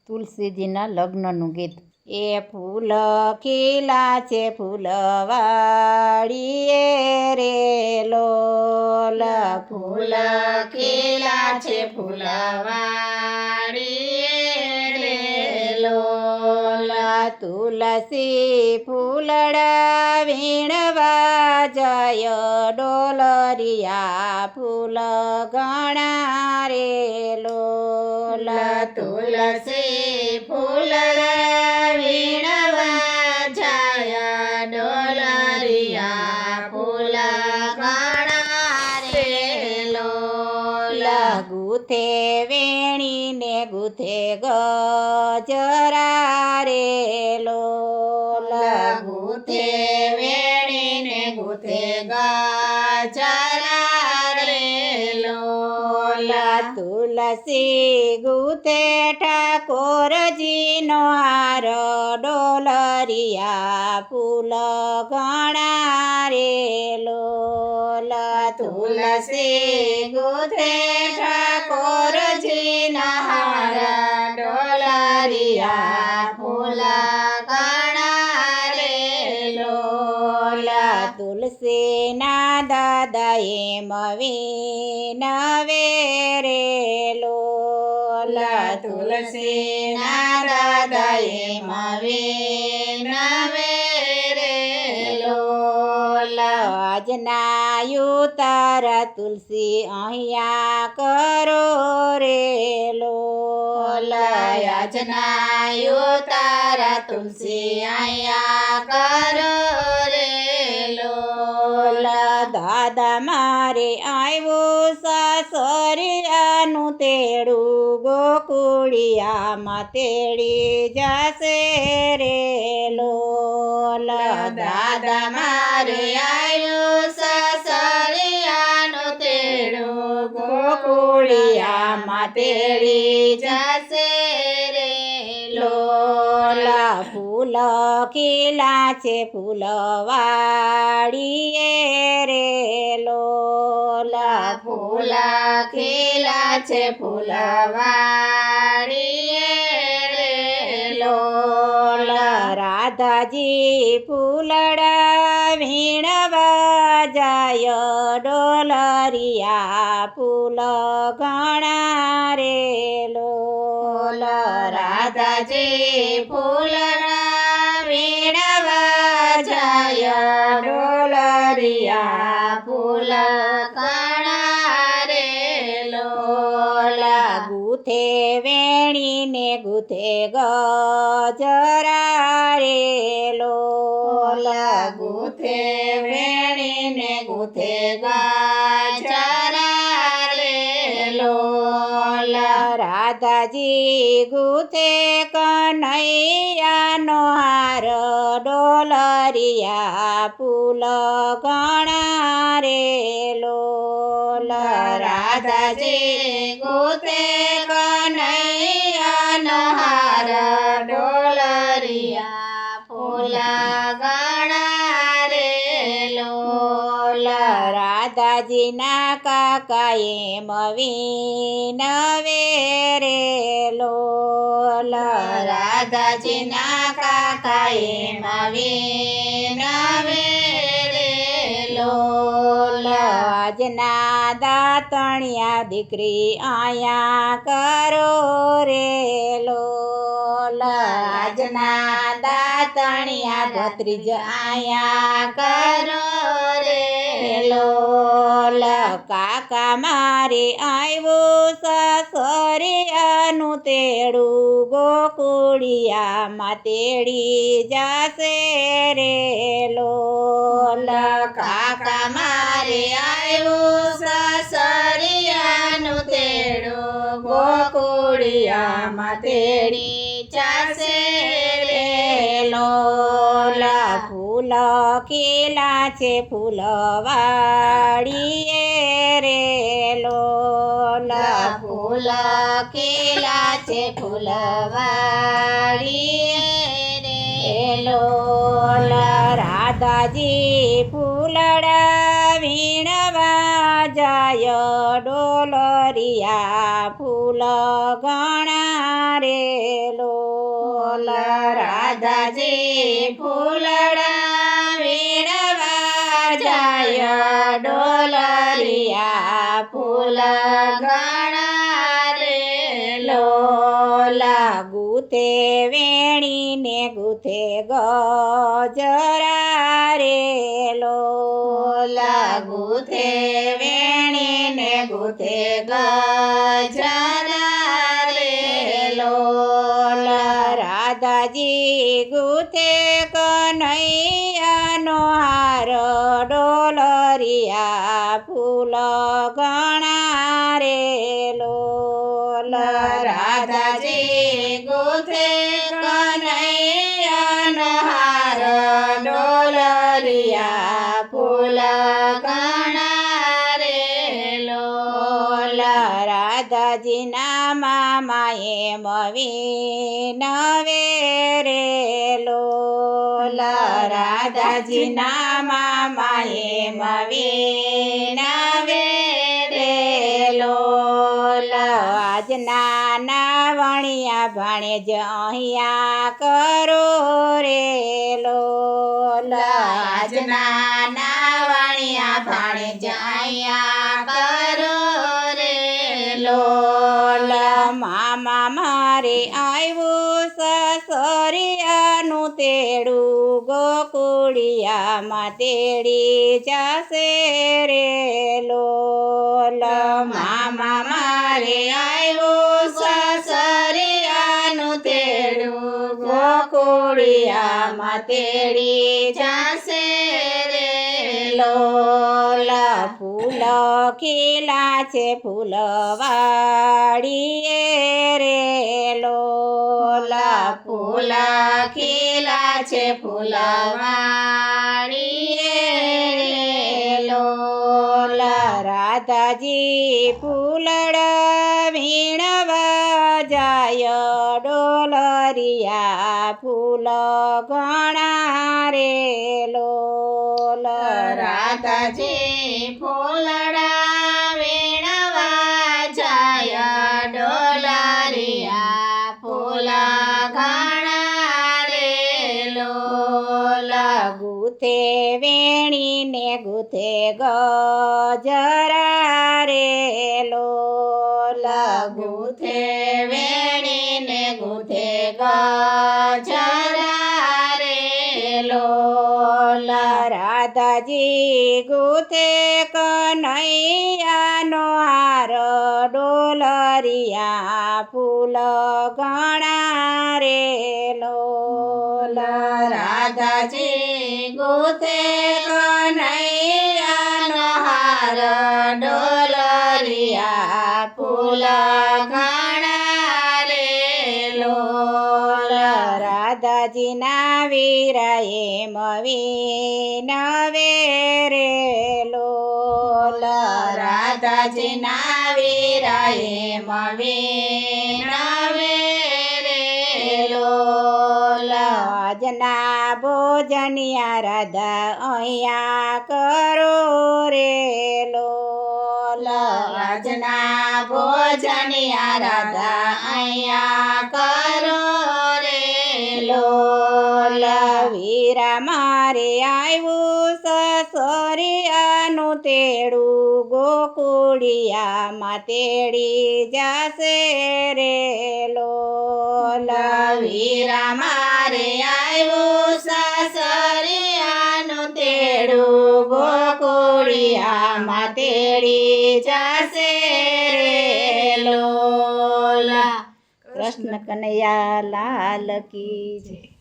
તુલસીજીના લગ્નનું ગીત. એ ફૂલ ખીલા છે ફૂલવાડીએ રે લોલ, ફૂલ ખીલા છે ફૂલવાડીએ રે લોલ. તુલસી ફૂલડા વીણવા જય ડોલરિયા ફૂલ ગણા રે લોલ. તુલસી ફૂલડા વીણવા જાય ડોલરિયા ફૂલ ગણા રે લોલ. ગુથે વેણીને ગુથે ગજરા રે લોલ. ગુથે વેણીને ગુથે ગજરા રે લોલ. તુલસી ગુથે ઠાકોરજીનો હાર ડોલરિયા ફૂલ ગણા રે લોલ. તુલસી ગુથે ઠાકોરજીના હાર ડોલરિયા ફૂલ ગણા રે લોલ. તુલસીના દાદાએ મવીનવે રે લોલ. તુલસીના દાદાએ મવીનવે રે લોલ. આજના યુતાર તુલસી અહીંયા કરો રે લોલ. આજના યુતારા તુલસી અહીંયા કરો રે લોલ. દાદા મારે આવ્યું સાસરિયાનું તેડું ગોકુળિયામાં તેડી જશે રે લોલ. દાદા મારે આવ્યું સાસરિયાનું તેડું ગોકુળિયામાં તેડી જશે રે લોલ. ફૂલ ખીલા છે ફૂલવાડીએ રે લોલ. ફૂલ ખીલા છે ફૂલવાડીએ રે લોલ. રાધાજી ફૂલડા વીણવા જાય ડોલરિયા ફૂલ ગણા રે લોલ. રાધાજી ફૂલડા વીણવા જાય ડોલરિયા ફૂલ ગણા રે લોલ. ગુથે વેણીને ગુથે ગજરા રે લોલ. ગુથે વેણીને ગુથે ગજરા રે લોલ. રાધાજી ગુથે કનૈયાનો હાર ડોલરિયા ફૂલ ગણા રે લોલ. રાધાજી ગુથે કનૈયાનો હાર ડોલરિયા ફૂલ ગણા રે લોલ. રાધાજીના કાકાએ મવીનવે રે લોલ. રાધાજીના કાકાએ મવીનવે રે લોલ. આજના દાતણિયા દીકરી આયા કરો રે લોલ. આજના દાતણિયા ભત્રીજ આયા કરો રે લોલ. કાકા મારે આવ્યું સાસરિયાનું તેડું ગોકુળિયામાં તેડી જશે રે લોલ. કાકા મારે આવ્યું સાસરિયાનું તેડું ગોકુળિયામાં તેડી જશે રે લોલ. ફૂલ ખીલા છે ફૂલવાડીએ રે લોલ. ફૂલ ખીલા છે ફૂલવાડીએ રે લોલ. રાધાજી ફૂલડા વીણવા જાય ડોલરિયા ફૂલ ગણા રે લોલ. રાધાજી ફૂલડા વીણવા જાય ડોલરિયા ફૂલ ઘણા રે લોલા ગુથે વેણીને ગુથે ગજરા રે લોલા ગુથે વેણીને ગુથે ગજરા રે લોલા રાધાજી ગુથે કનૈયાનો હાર ડોલરિયા ફૂલ ઘણા રે લોલા રાધાજી ગુથે કનૈયાનો હાર ડોલરિયા ફૂલ ઘણા રે લોલા રાધાજીના મામાએ મવીનવે રે લોલા રાધાજીના મામાએ મવીનવે રે લોલા આજના નાવણિયા ભાણેજ અહીંયા કરો રે લોલા આજના નાવણિયા ભાણેજ અહીંયા કરો રે લોલા મામા મારે આવ્યું સસરિયાનું તેડું ગોકુળિયામાં તેડી જશે રે લોલા મામા મારે આવ્યું સસરિયાનું તેડું ગોકુળિયામાં તેડી જશે રે લોલા ફૂલ ખીલા છે ફૂલવાડીએ રે લોલા ફૂલ ખીલા છે ફૂલવાડીએ રે લોલા રાધાજી ફૂલડા વીણવા જાય ડોલરિયા ફૂલ ઘણા રે લોલા રાધાજી ફૂલડા વીણવા જાય ડોલરિયા ફૂલ ઘણા રે લોલા ગુથે વેણીને ગુથે ગજરા રે લોલા ગુથે વેણીને ગુથે ગજરા રે લોલા રાધાજી ગુથે કનૈયાનો હાર ડોલરિયા ફૂલ ઘણા રે લોલા રાધાજી ગુથે કનૈયાનો હાર ડોલરિયા ફૂલ ઘણા રે લોલા રાધાજીના વીરાએ મવીનવે રે લોલા રાધાજીના વીરાએ મવીનવે રે લોલા આજના ભોજનિયા રાધા અહીંયા કરો રે લોલા આજના ભોજનિયા રાધા અહીંયા કરો રે લોલા વીરા મારે આવ્યું સસરિયાનું તેડું ગોકુળિયામાં તેડી જશે રે લોલા વીરા મારે આવ્યું સસરિયાનું તેડું ગોકુળિયામાં તેડી જશે રે લોલા કૃષ્ણ કનૈયા લાલ કી જય.